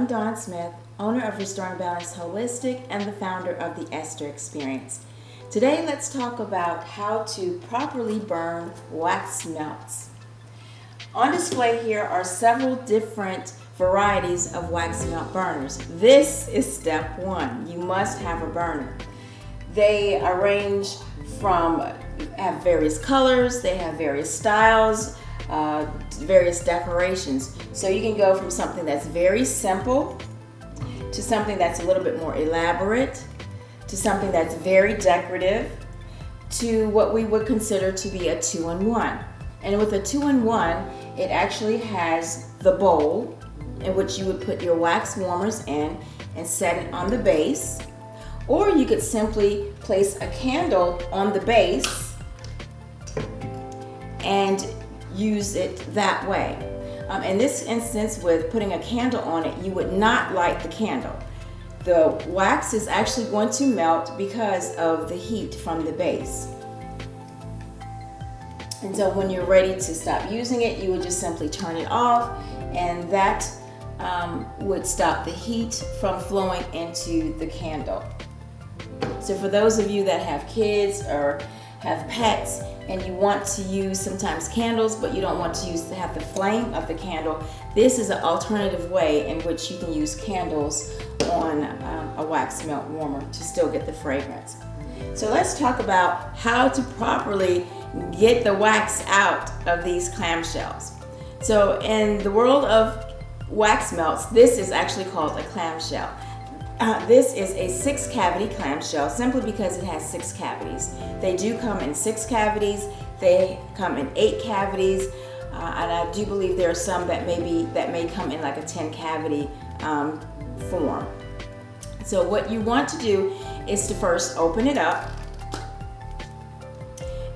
I'm Dawn Smith, owner of Restoring Balance Holistic and the founder of the Esther Experience. Today, let's talk about how to properly burn wax melts. On display here are several different varieties of wax melt burners. This is step one. You must have a burner. They range from, have various colors, they have various styles, various decorations. So you can go from something that's very simple to something that's a little bit more elaborate, to something that's very decorative, to what we would consider to be a two-in-one. And with a two-in-one, it actually has the bowl in which you would put your wax warmers in and set it on the base. Or you could simply place a candle on the base and use it that way. In this instance, with putting a candle on it, you would not light the candle. The wax is actually going to melt because of the heat from the base. And so when you're ready to stop using it, you would just simply turn it off, and that would stop the heat from flowing into the candle. So for those of you that have kids or have pets and you want to use sometimes candles, but you don't want to have the flame of the candle, this is an alternative way in which you can use candles on a wax melt warmer to still get the fragrance. So let's talk about how to properly get the wax out of these clamshells. So in the world of wax melts, this is actually called a clamshell. This is a 6-cavity clamshell simply because it has 6 cavities. They do come in 6 cavities, they come in 8 cavities, and I do believe there are some that may come in like a 10-cavity form. So what you want to do is to first open it up,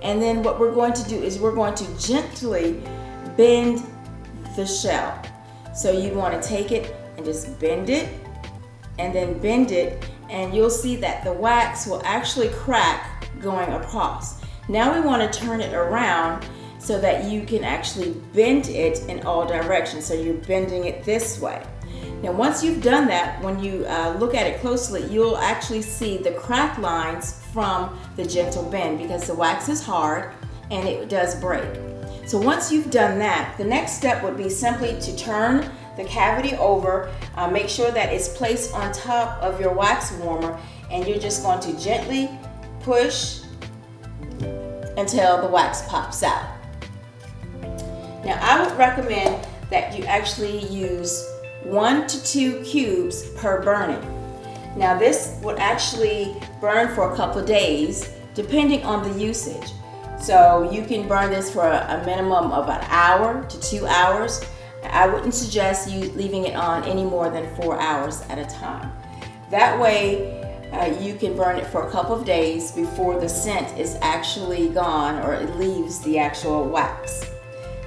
and then what we're going to do is we're going to gently bend the shell. So you want to take it and just bend it, and then bend it, and you'll see that the wax will actually crack going across. Now we want to turn it around so that you can actually bend it in all directions. So you're bending it this way. Now once you've done that, when you look at it closely, you'll actually see the crack lines from the gentle bend because the wax is hard and it does break. So once you've done that, the next step would be simply to turn the cavity over, make sure that it's placed on top of your wax warmer, and you're just going to gently push until the wax pops out. Now I would recommend that you actually use 1 to 2 cubes per burning. Now this would actually burn for a couple of days depending on the usage. So you can burn this for a minimum of an hour to 2 hours. I wouldn't suggest you leaving it on any more than 4 hours at a time. That way you can burn it for a couple of days before the scent is actually gone or it leaves the actual wax.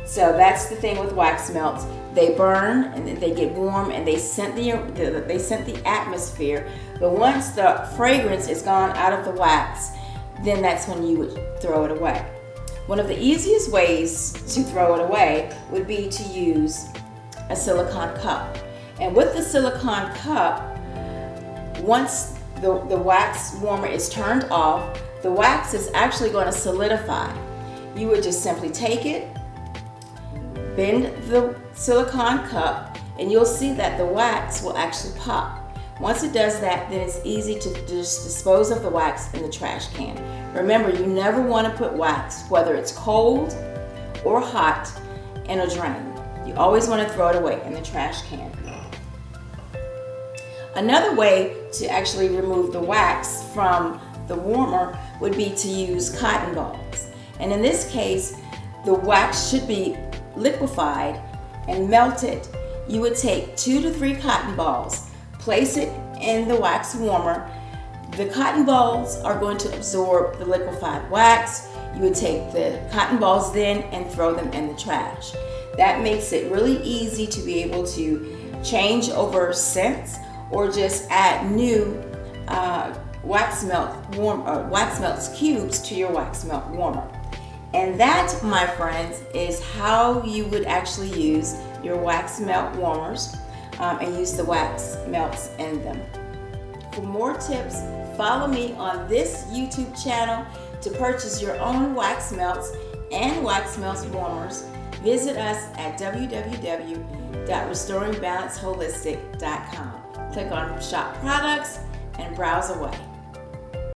So that's the thing with wax melts. They burn and they get warm and they scent the atmosphere. But once the fragrance is gone out of the wax, then that's when you would throw it away. One of the easiest ways to throw it away would be to use a silicone cup. And with the silicone cup, once the wax warmer is turned off, the wax is actually going to solidify. You would just simply take it, bend the silicone cup, and you'll see that the wax will actually pop. Once it does that, then it's easy to just dispose of the wax in the trash can. Remember, you never want to put wax, whether it's cold or hot, in a drain. You always want to throw it away in the trash can. Another way to actually remove the wax from the warmer would be to use cotton balls. And in this case, the wax should be liquefied and melted. You would take 2 to 3 cotton balls, place it in the wax warmer. The cotton balls are going to absorb the liquefied wax. You would take the cotton balls then and throw them in the trash. That makes it really easy to be able to change over scents or just add new wax melt cubes to your wax melt warmer. And that, my friends, is how you would actually use your wax melt warmers. and use the wax melts in them. For more tips, follow me on this YouTube channel to purchase your own wax melts and wax melts warmers. Visit us at www.restoringbalanceholistic.com. Click on Shop Products and browse away.